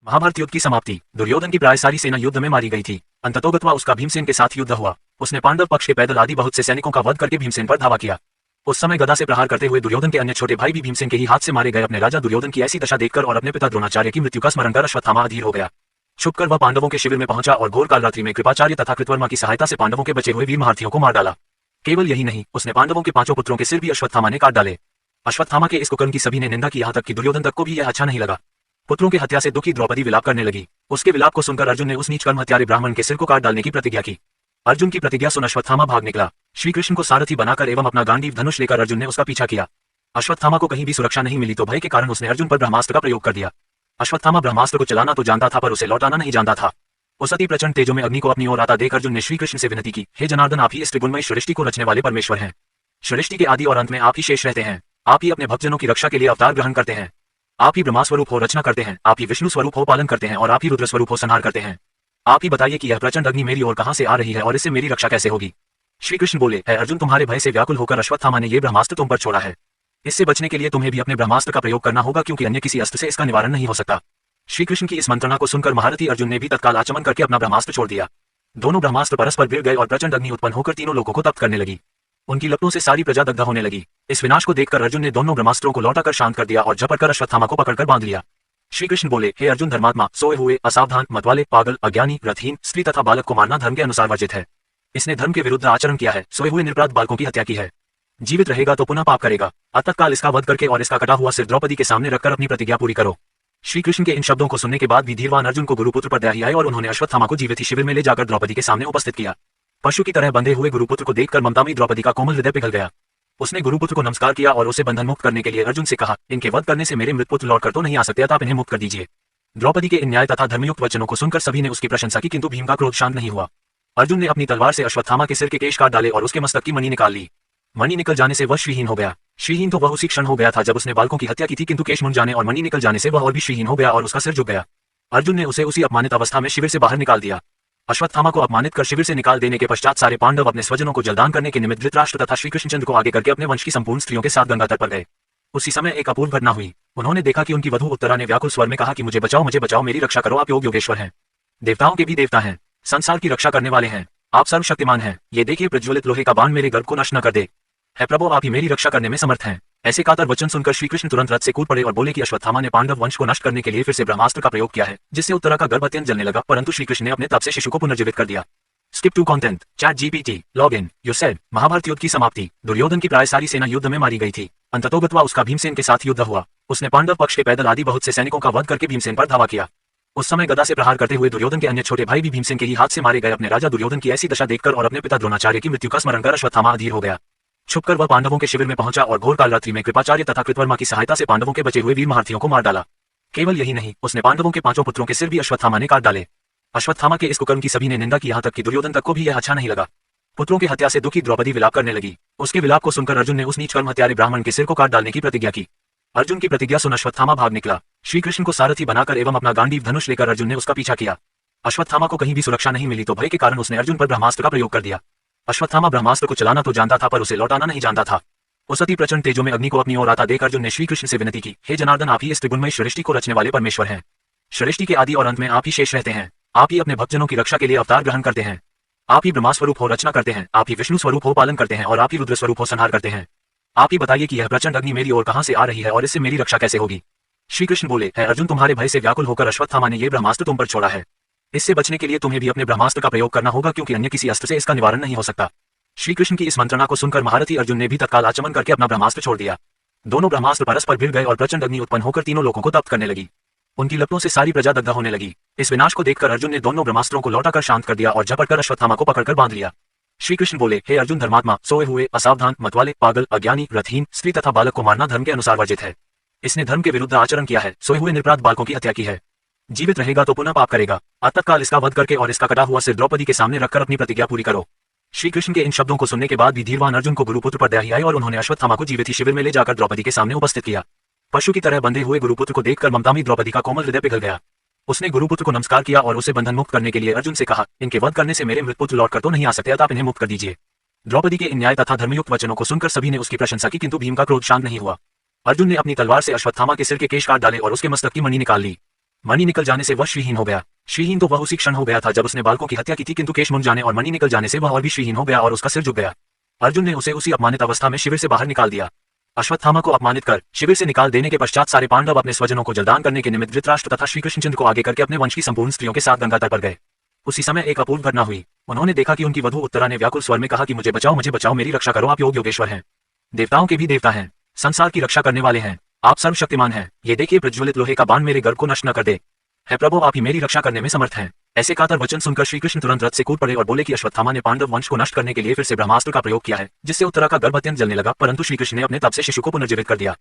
महाभारत युद्ध की समाप्ति। दुर्योधन की प्राय सारी सेना युद्ध में मारी गई थी। अंततोगत्वा उसका भीमसेन के साथ युद्ध हुआ। उसने पांडव पक्ष के पैदल आदि बहुत से सैनिकों का वध करके भीमसेन पर धावा किया। उस समय गदा से प्रहार करते हुए दुर्योधन के अन्य छोटे भाई भी भीमसेन के ही हाथ से मारे गए। अपने राजा दुर्योधन की ऐसी दशा देखकर और अपने पिता द्रोणाचार्य की मृत्यु का स्मरण कर अश्वत्थामा अधीर हो गया। छुपकर वह पांडवों के शिविर में पहुंचा और घोर काल रात्रि में कृपाचार्य तथा कृतवर्मा की सहायता से पांडवों के बचे हुए वीर महारथियों को मार डाला। केवल यही नहीं, उसने पांडवों के 5 पुत्रों के सिर भी अश्वत्थामा ने काट डाले। अश्वत्थामा के इस कुकर्म की सभी ने निंदा की, यहाँ तक कि दुर्योधन तक को भी यह अच्छा नहीं लगा। पुत्रों की हत्या से दुखी द्रौपदी विलाप करने लगी। उसके विलाप को सुनकर अर्जुन ने उस नीच कर्म हत्यारे ब्राह्मण के सिर को काट डालने की प्रतिज्ञा की। अर्जुन की प्रतिज्ञा सुन अश्वत्थामा भाग निकला। श्री कृष्ण को सारथी बनाकर एवं अपना गांडीव धनुष लेकर अर्जुन ने उसका पीछा किया। अश्वत्थामा को कहीं भी सुरक्षा नहीं मिली तो भय के कारण उसने अर्जुन पर ब्रह्मास्त्र का प्रयोग कर दिया। अश्वत्थामा ब्रह्मास्त्र को चलाना तो जानता था पर उसे लौटाना नहीं जानता था। उस अति प्रचंड तेजों में अग्नि को अपनी ओर आता देख अर्जुन ने श्री कृष्ण से विनती की, हे जनार्दन, आप ही इस त्रिगुणमय सृष्टि को रचने वाले परमेश्वर हैं। सृष्टि के आदि और अंत में आप ही शेष रहते हैं। आप ही अपने भक्तजनों की रक्षा के लिए अवतार ग्रहण करते हैं। आप ही ब्रह्मा स्वरूप हो रचना करते हैं। आप ही विष्णु स्वरूप हो पालन करते हैं और आप ही रुद्र स्वरूप हो संहार करते हैं। आप ही बताइए कि यह प्रचंड अग्नि मेरी ओर कहां से आ रही है और इससे मेरी रक्षा कैसे होगी। श्री कृष्ण बोले, है अर्जुन, तुम्हारे भय से व्याकुल होकर अश्वत्थामा ने यह ब्रह्मास्त्र तुम पर छोड़ा है। इससे बचने के लिए तुम्हें भी अपने ब्रह्मास्त्र का प्रयोग करना होगा, क्योंकि अन्य किसी अस्त्र से इसका निवारण नहीं हो सकता। श्री कृष्ण की इस मंत्रणा को सुनकर महारथी अर्जुन ने भी तत्काल आचमन करके अपना ब्रह्मास्त्र छोड़ दिया। दोनों ब्रह्मास्त्र परस्पर भिड़ गए और प्रचंड अग्नि उत्पन्न होकर तीनों लोगों को तप्त करने लगी। उनकी लपटों से सारी प्रजा दग्ध होने लगी। इस विनाश को देखकर अर्जुन ने दोनों ब्रह्मास्त्रों को लौटाकर शांत कर दिया और झपटकर अश्वत्थामा को पकड़कर बांध लिया। श्री कृष्ण बोले, हे अर्जुन, धर्मात्मा, सोए हुए, असावधान, मतवाले, पागल, अज्ञानी, रथहीन, स्त्री तथा बालक को मारना धर्म के अनुसार वर्जित है। इसने धर्म के विरुद्ध आचरण किया है, सोए हुए निरपराध बालकों की हत्या की है। जीवित रहेगा तो पुनः पाप करेगा। तत्काल इसका वध करके और इसका कटा हुआ सिर द्रौपदी के सामने रखकर अपनी प्रतिज्ञा पूरी करो। श्री कृष्ण के इन शब्दों को सुनने के बाद भी धीरवान अर्जुन को गुरुपुत्र पर दया ही आई और उन्होंने अश्वत्थामा को जीवित ही शिविर में ले जाकर द्रौपदी के सामने उपस्थित किया। पशु की तरह बंधे हुए गुरुपुत्र को देखकर ममता में द्रौपदी का कोमल हृदय पिघल गया। उसने गुरुपुत्र को नमस्कार किया और उसे बंधन मुक्त करने के लिए अर्जुन से कहा, इनके वध करने से मेरे मृतपुत्र लौटकर तो नहीं आ सकते, आप इन्हें मुक्त कर दीजिए। द्रौपदी के इन न्याय तथा धर्मयुक्त वचनों को सुनकर सभी ने उसकी प्रशंसा की, किंतु भीम का क्रोध शांत नहीं हुआ। अर्जुन ने अपनी तलवार से अश्वत्थामा के सिर के केश काट डाले और उसके मस्तक की मणि निकाल ली। मणि निकल जाने से वह श्रीहीन हो गया। श्रीहीन तो वह उसी क्षण हो गया था जब उसने बालकों की हत्या की थी, किंतु केश मुड़ जाने और मणि निकल जाने से वह और भी श्रीहीन हो गया और उसका सिर झुक गया। अर्जुन ने उसे उसी अपमानित अवस्था में शिविर से बाहर निकाल दिया। अश्वत्थामा को अपमानित कर शिविर से निकाल देने के पश्चात सारे पांडव अपने स्वजनों को जलदान करने के निमित्त धृतराष्ट्र तथा श्री कृष्णचंद्र को आगे करके अपने वंश की संपूर्ण स्त्रियों के साथ गंगा तट पर गए। उसी समय एक अपूर्व घटना हुई। उन्होंने देखा कि उनकी वधू उत्तरा ने व्याकुल स्वर में कहा कि मुझे बचाओ, मेरी रक्षा करो, आप योग योगेश्वर हैं, देवताओं के भी देवता हैं, संसार की रक्षा करने वाले हैं, आप सर्वशक्तिमान हैं। ये देखिए, प्रज्वलित लोहे का बाण मेरे गर्भ को नष्ट न कर दे। है प्रभु, आप ही मेरी रक्षा करने में समर्थ हैं। ऐसे कातर वचन सुनकर श्री कृष्ण तुरंत रथ से कूद पड़े और बोले कि अश्वत्थामा ने पांडव वंश को नष्ट करने के लिए फिर से ब्रह्मास्त्र का प्रयोग किया है, जिससे उत्तरा का गर्भ अत्यंत जलने लगा, परंतु श्री कृष्ण ने अपने तप से शिशु को पुनर्जीवित कर दिया। Skip to content, chat GPT, log in, you said. Mahabharata युद्ध की समाप्ति। दुर्योधन की प्राय सारी सेना युद्ध में मारी गई थी। अंततोगत्वा उसका भीमसेन के साथ युद्ध हुआ। उसने पांडव पक्ष के पैदल आदि बहुत से सैनिकों का वध करके भीमसेन पर धावा किया। उस समय गदा से प्रहार करते हुए दुर्योधन के अन्य छोटे भाई भी भीमसेन के ही हाथ से मारे गए। अपने राजा दुर्योधन की ऐसी दशा देखकर और अपने पिता द्रोणाचार्य की मृत्यु का स्मरण कर अश्वत्थामा अधीर हो गया। छुपकर वह पांडवों के शिविर में पहुंचा और घोर काल रात्रि में कृपाचार्य तथा कृतवर्मा की सहायता से पांडवों के बचे हुए वीर महारथियों को मार डाला। केवल यही नहीं, उसने पांडवों के 5 पुत्रों के सिर भी अश्वत्थामा ने काट डाले। अश्वत्थामा के इस कुकर्म की सभी ने निंदा की, यहाँ तक कि दुर्योधन तक को भी यह अच्छा नहीं लगा। पुत्रों की हत्या से दुखी द्रौपदी विलाप करने लगी। उसके विलाप को सुनकर अर्जुन ने उस नीच कर्म हत्यारे ब्राह्मण के सिर को काट डालने की प्रतिज्ञा की। अर्जुन की प्रतिज्ञा सुन अश्वत्थामा भाग निकला। श्री कृष्ण को सारथी बनाकर एवं अपना गांडीव धनुष लेकर अर्जुन ने उसका पीछा किया। अश्वत्थामा को कहीं भी सुरक्षा नहीं मिली तो भय के कारण उसने अर्जुन पर ब्रह्मास्त्र का प्रयोग कर दिया। अश्वत्थामा ब्रह्मास्त्र को चलाना तो जानता था पर उसे लौटाना नहीं जानता था। उस अति प्रचंड तेजों में अग्नि को अपनी ओर आता देख अर्जुन ने श्री कृष्ण से विनती की, हे जनार्दन, आप ही इस त्रिगुणमय सृष्टि को रचने वाले परमेश्वर हैं। सृष्टि के आदि और अंत में आप ही शेष रहते हैं। आप ही अपने भक्तजनों की रक्षा के लिए अवतार ग्रहण करते हैं। आप ही ब्रह्मा स्वरूप हो रचना करते हैं। आप ही विष्णु स्वरूप हो पालन करते हैं और आप ही रुद्र स्वरूप हो संहार करते हैं। आप ही बताइए कि यह प्रचंड अग्नि मेरी ओर कहां से आ रही है और इससे मेरी रक्षा कैसे होगी। श्री कृष्ण बोले, है अर्जुन, तुम्हारे भय से व्याकुल होकर अश्वत्थामा ने यह ब्रह्मास्त्र तुम पर छोड़ा है। इससे बचने के लिए तुम्हें भी अपने ब्रह्मास्त्र का प्रयोग करना होगा, क्योंकि अन्य किसी अस्त्र से इसका निवारण नहीं हो सकता। श्री कृष्ण की इस मंत्रणा को सुनकर महारथी अर्जुन ने भी तत्काल आचमन करके अपना ब्रह्मास्त्र छोड़ दिया। दोनों ब्रह्मास्त्र परस्पर भिड़ गए और प्रचंड अग्नि उत्पन्न होकर तीनों लोगों को तप्त करने लगी। उनकी लपटों से सारी प्रजा दग्ध होने लगी। इस विनाश को देखकर अर्जुन ने दोनों ब्रह्मास्त्रों को लौटाकर शांत कर दिया और झपटकर अश्वत्थामा को पकड़कर बांध लिया। श्री कृष्ण बोले, हे अर्जुन, धर्मात्मा, सोए हुए, असावधान, मतवाले, पागल, अज्ञानी, रथहीन, स्त्री तथा बालक को मारना धर्म के अनुसार वर्जित है। इसने धर्म के विरुद्ध आचरण किया है, सोए हुए निरपराध बालकों की हत्या की है। जीवित रहेगा तो पुनः पाप करेगा। तत्काल इसका वध करके और इसका कटा हुआ सिर द्रौपदी के सामने रखकर अपनी प्रतिज्ञा पूरी करो। श्री कृष्ण के इन शब्दों को सुनने के बाद भी धीरवान अर्जुन को गुरुपुत्र पर दया ही आई और उन्होंने अश्वत्थामा को जीवित ही शिविर में ले जाकर द्रौपदी के सामने उपस्थित किया। पशु की तरह बंधे हुए गुरुपुत्र को देखकर ममता में द्रौपदी का कोमल हृदय पिघल गया। उसने गुरुपुत्र को नमस्कार किया और उसे बंधन मुक्त करने के लिए अर्जुन से कहा, इनके वध करने से मेरे मृतपुत्र लौटकर तो नहीं आ सकते, आप इन्हें मुक्त कर दीजिए। द्रौपदी के इन न्याय तथा धर्मयुक्त वचनों को सुनकर सभी ने उसकी प्रशंसा की, किंतु भीम का क्रोध शांत नहीं हुआ। अर्जुन ने अपनी तलवार से अश्वत्थामा के सिर के केश काट डाले और उसके मस्तक की मणि निकाल ली। मणि निकल जाने से वह श्रीहीन हो गया। श्रीहीन तो वह उसी क्षण हो गया था जब उसने बालकों की हत्या की थी, किंतु केश मुड़ जाने और मणि निकल जाने से वह और भी श्रीहीन हो गया और उसका सिर झुक गया। अर्जुन ने उसे उसी अपमानित अवस्था में शिविर से बाहर निकाल दिया। अश्वत्थामा को अपमानित कर शिविर से निकाल देने के पश्चात सारे पांडव अपने स्वजनों को जलदान करने के निमित्त धृतराष्ट्र तथा श्री कृष्णचंद्र को आगे करके अपने वंश की संपूर्ण स्त्रियों के साथ गंगा तट पर गए। उसी समय एक अपूर्व घटना हुई। उन्होंने देखा कि उनकी वधू उत्तरा ने व्याकुल स्वर में कहा कि मुझे बचाओ, मेरी रक्षा करो, आप योगेश्वर हैं, देवताओं के भी देवता हैं, संसार की रक्षा करने वाले हैं, आप सर्वशक्तिमान हैं। ये देखिए प्रज्वलित लोहे का बाण मेरे गर्भ को नष्ट न कर दे। है प्रभु, आप ही मेरी रक्षा करने में समर्थ हैं। ऐसे कातर वचन सुनकर श्री कृष्ण तुरंत रथ से कूद पड़े और बोले कि अश्वत्थामा ने पांडव वंश को नष्ट करने के लिए फिर से ब्रह्मास्त्र का प्रयोग किया है, जिससे उत्तरा का गर्भ अत्यंत जलने लगा, परंतु श्री कृष्ण ने अपने तप से शिशु को पुनर्जीवित कर दिया।